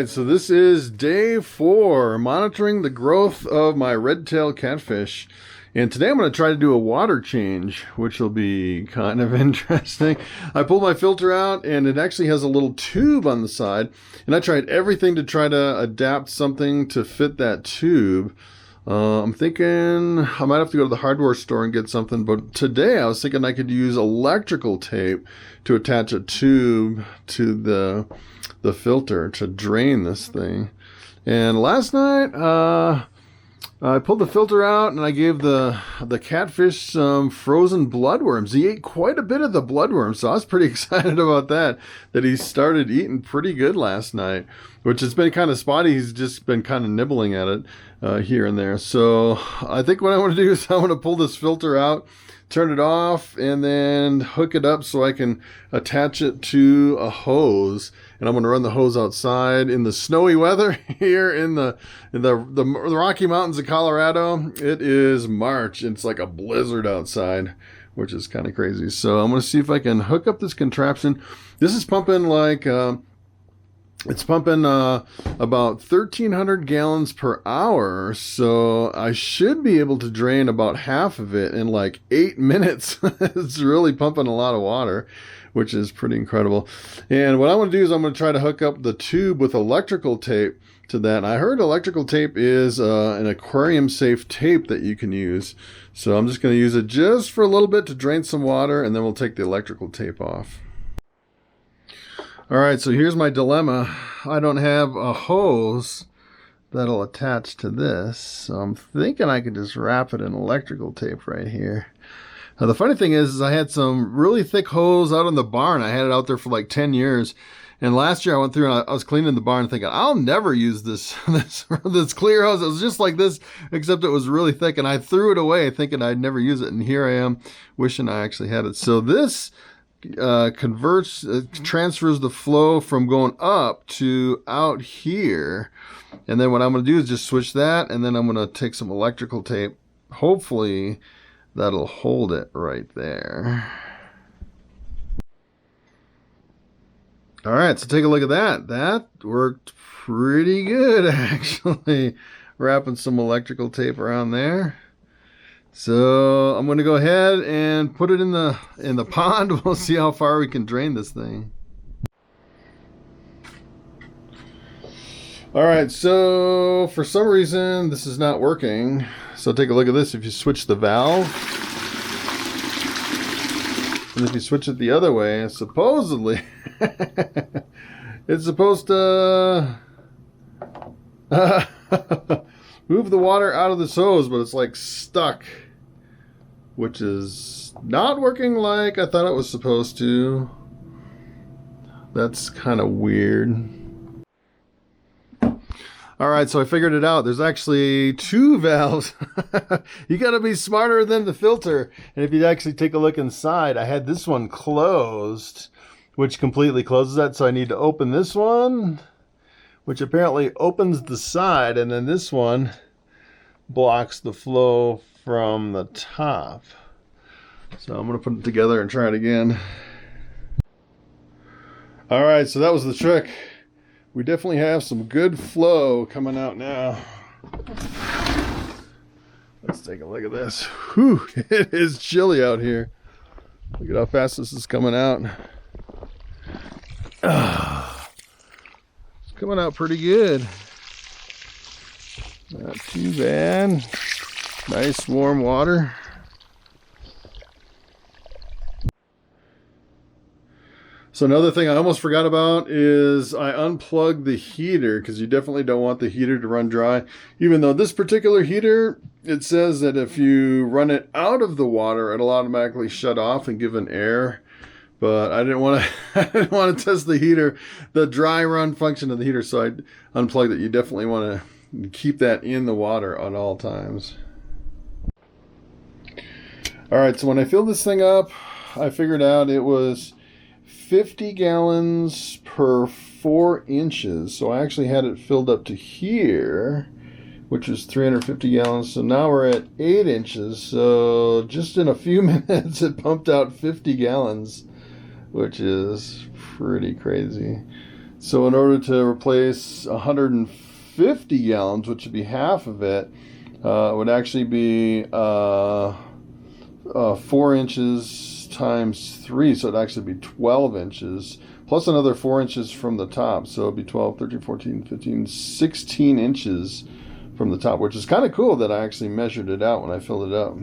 right, so this is day 4, monitoring the growth of my red-tailed catfish. And today I'm going to try to do a water change, which will be kind of interesting. I pulled my filter out, and it actually has a little tube on the side. And I tried everything to try to adapt something to fit that tube. I'm thinking I might have to go to the hardware store and get something. But today I was thinking I could use electrical tape to attach a tube to the filter to drain this thing. And last night I pulled the filter out and I gave the catfish some frozen bloodworms. He ate quite a bit of the bloodworms, so I was pretty excited about that he started eating pretty good last night, which has been kind of spotty. He's just been kind of nibbling at it here and there. So I think what I want to do is I want to pull this filter out, turn it off, and then hook it up so I can attach it to a hose. And I'm going to run the hose outside in the snowy weather here in the Rocky Mountains of Colorado. It is March. It's like a blizzard outside, which is kind of crazy. So I'm going to see if I can hook up this contraption. This is pumping like it's pumping about 1,300 gallons per hour, so I should be able to drain about half of it in like 8 minutes. It's really pumping a lot of water, which is pretty incredible. And what I want to do is I'm going to try to hook up the tube with electrical tape to that. I heard electrical tape is an aquarium safe tape that you can use. So I'm just going to use it just for a little bit to drain some water, and then we'll take the electrical tape off. All right, so here's my dilemma. I don't have a hose that'll attach to this, so I'm thinking I could just wrap it in electrical tape right here. Now, the funny thing is I had some really thick hose out in the barn. I had it out there for like 10 years. And last year I went through and I was cleaning the barn thinking, I'll never use this clear hose. It was just like this, except it was really thick. And I threw it away thinking I'd never use it. And here I am wishing I actually had it. So this transfers the flow from going up to out here. And then what I'm going to do is just switch that. And then I'm going to take some electrical tape. Hopefully that'll hold it right there. All right, so take a look at that. That worked pretty good, actually. Wrapping some electrical tape around there. So I'm going to go ahead and put it in the pond. We'll see how far we can drain this thing. All right, so for some reason this is not working. So take a look at this. If you switch the valve, and if you switch it the other way, supposedly it's supposed to move the water out of this hose, but it's like stuck, which is not working like I thought it was supposed to. That's kind of weird. All right, so I figured it out. There's actually 2 valves. You got to be smarter than the filter. And if you actually take a look inside, I had this one closed, which completely closes that. So I need to open this one, which apparently opens the side. And then this one blocks the flow from the top. So I'm going to put it together and try it again. All right, so that was the trick. We definitely have some good flow coming out now. Let's take a look at this. Whew, it is chilly out here. Look at how fast this is coming out. It's coming out pretty good. Not too bad. Nice warm water. So another thing I almost forgot about is I unplugged the heater, because you definitely don't want the heater to run dry. Even though this particular heater, it says that if you run it out of the water, it'll automatically shut off and give an air. But I didn't want to test the heater, the dry run function of the heater, so I unplugged it. You definitely want to keep that in the water at all times. All right, so when I filled this thing up, I figured out it was 50 gallons per 4 inches. So I actually had it filled up to here, which is 350 gallons. So now we're at 8 inches. So just in a few minutes, it pumped out 50 gallons, which is pretty crazy. So in order to replace 150 gallons, which would be half of it, would actually be 4 inches times 3, so it'd actually be 12 inches, plus another 4 inches from the top, so it'd be 12, 13, 14, 15, 16 inches from the top, which is kind of cool that I actually measured it out when I filled it up.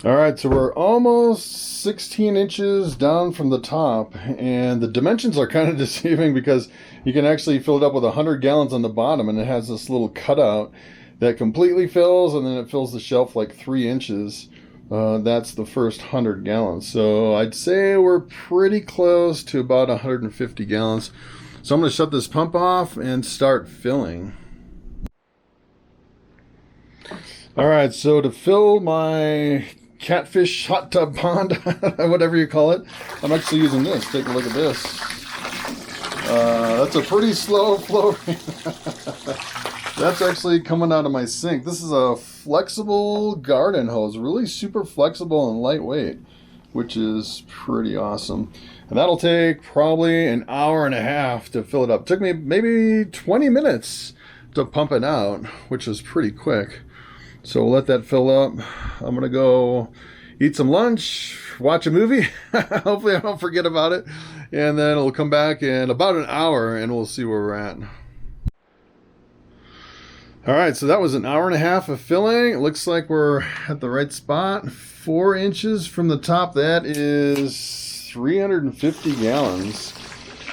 All right, so we're almost 16 inches down from the top, and the dimensions are kind of deceiving because you can actually fill it up with 100 gallons on the bottom, and it has this little cutout that completely fills, and then it fills the shelf like 3 inches. That's the first 100 gallons. So I'd say we're pretty close to about 150 gallons. So I'm going to shut this pump off and start filling. All right, so to fill my Catfish hot tub pond, whatever you call it, I'm actually using this. Take a look at this. That's a pretty slow flow. That's actually coming out of my sink. This is a flexible garden hose, really super flexible and lightweight, which is pretty awesome. And that'll take probably an hour and a half to fill it up. It took me maybe 20 minutes to pump it out, which is pretty quick. So we'll let that fill up. I'm gonna go eat some lunch, watch a movie. Hopefully I don't forget about it. And then it'll come back in about an hour and we'll see where we're at. All right, so that was an hour and a half of filling. It looks like we're at the right spot. 4 inches from the top, that is 350 gallons.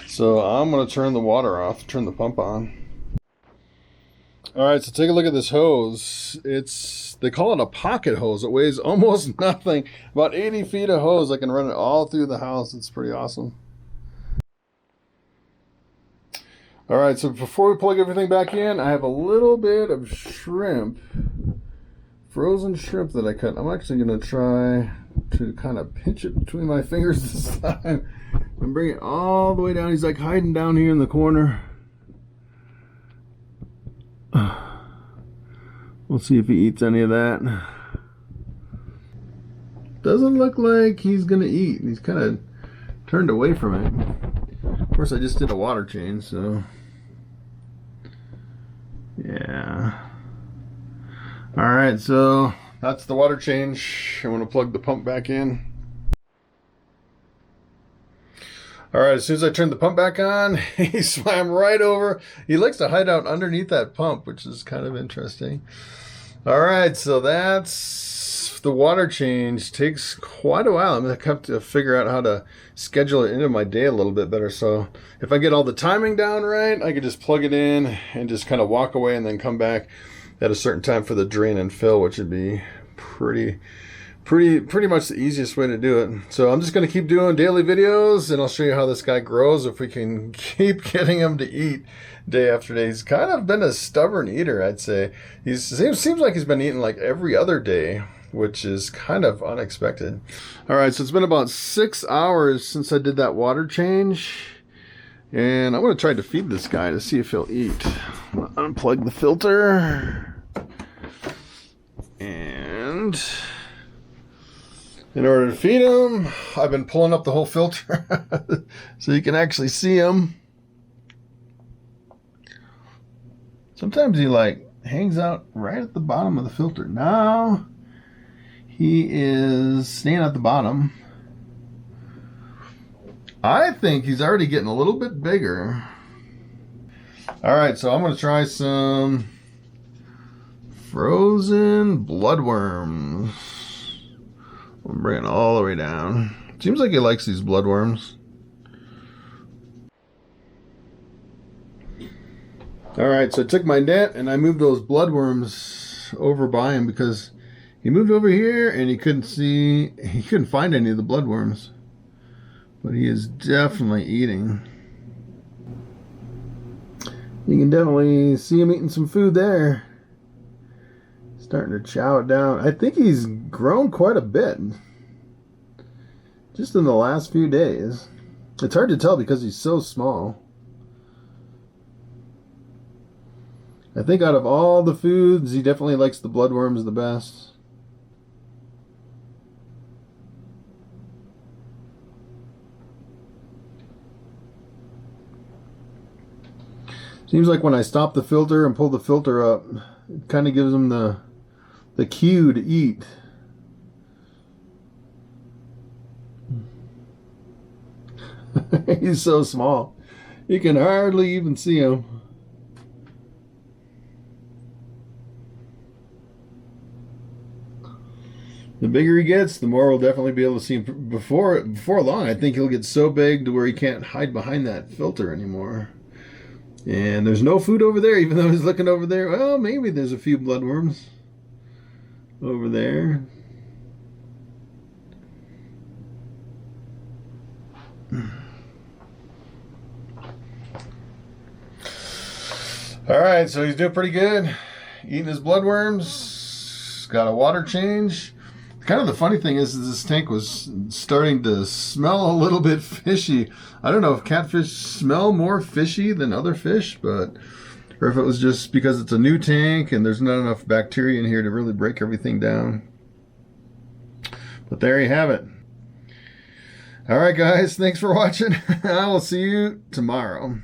So I'm gonna turn the water off, turn the pump on. All right, so take a look at this hose. They call it a pocket hose. It weighs almost nothing. About 80 feet of hose. I can run it all through the house. It's pretty awesome. All right, so before we plug everything back in, I have a little bit of shrimp, frozen shrimp that I cut. I'm actually going to try to kind of pinch it between my fingers this time and bring it all the way down. He's like hiding down here in the corner. We'll see if he eats any of that. Doesn't look like he's gonna eat. He's kind of turned away from it. Of course, I just did a water change, so yeah. All right, so that's the water change. I'm gonna plug the pump back in. All right, as soon as I turned the pump back on, he swam right over. He likes to hide out underneath that pump, which is kind of interesting. All right, so that's the water change. Takes quite a while. I'm going to have to figure out how to schedule it into my day a little bit better. So if I get all the timing down right, I could just plug it in and just kind of walk away and then come back at a certain time for the drain and fill, which would be pretty much the easiest way to do it. So I'm just going to keep doing daily videos, and I'll show you how this guy grows if we can keep getting him to eat day after day. He's kind of been a stubborn eater, I'd say. Seems like he's been eating like every other day, which is kind of unexpected. All right, so it's been about 6 hours since I did that water change, and I'm going to try to feed this guy to see if he'll eat. I'm going to unplug the filter, and in order to feed him, I've been pulling up the whole filter so you can actually see him. Sometimes he like hangs out right at the bottom of the filter. Now he is staying at the bottom. I think he's already getting a little bit bigger. All right, so I'm going to try some frozen bloodworms. I'm bringing it all the way down. Seems like he likes these bloodworms. All right, so I took my net and I moved those bloodworms over by him because he moved over here and he couldn't find any of the bloodworms. But he is definitely eating. You can definitely see him eating some food there. Starting to chow it down. I think he's grown quite a bit just in the last few days. It's hard to tell because he's so small. I think out of all the foods, he definitely likes the bloodworms the best. Seems like when I stop the filter and pull the filter up, it kind of gives him the cue to eat. He's so small. You can hardly even see him. The bigger he gets, the more we'll definitely be able to see him. Before long, I think he'll get so big to where he can't hide behind that filter anymore. And there's no food over there, even though he's looking over there. Well, maybe there's a few bloodworms over there. All right, so he's doing pretty good. Eating his bloodworms. Got a water change. Kind of the funny thing is this tank was starting to smell a little bit fishy. I don't know if catfish smell more fishy than other fish, but or if it was just because it's a new tank and there's not enough bacteria in here to really break everything down. But there you have it. All right, guys, thanks for watching. I will see you tomorrow.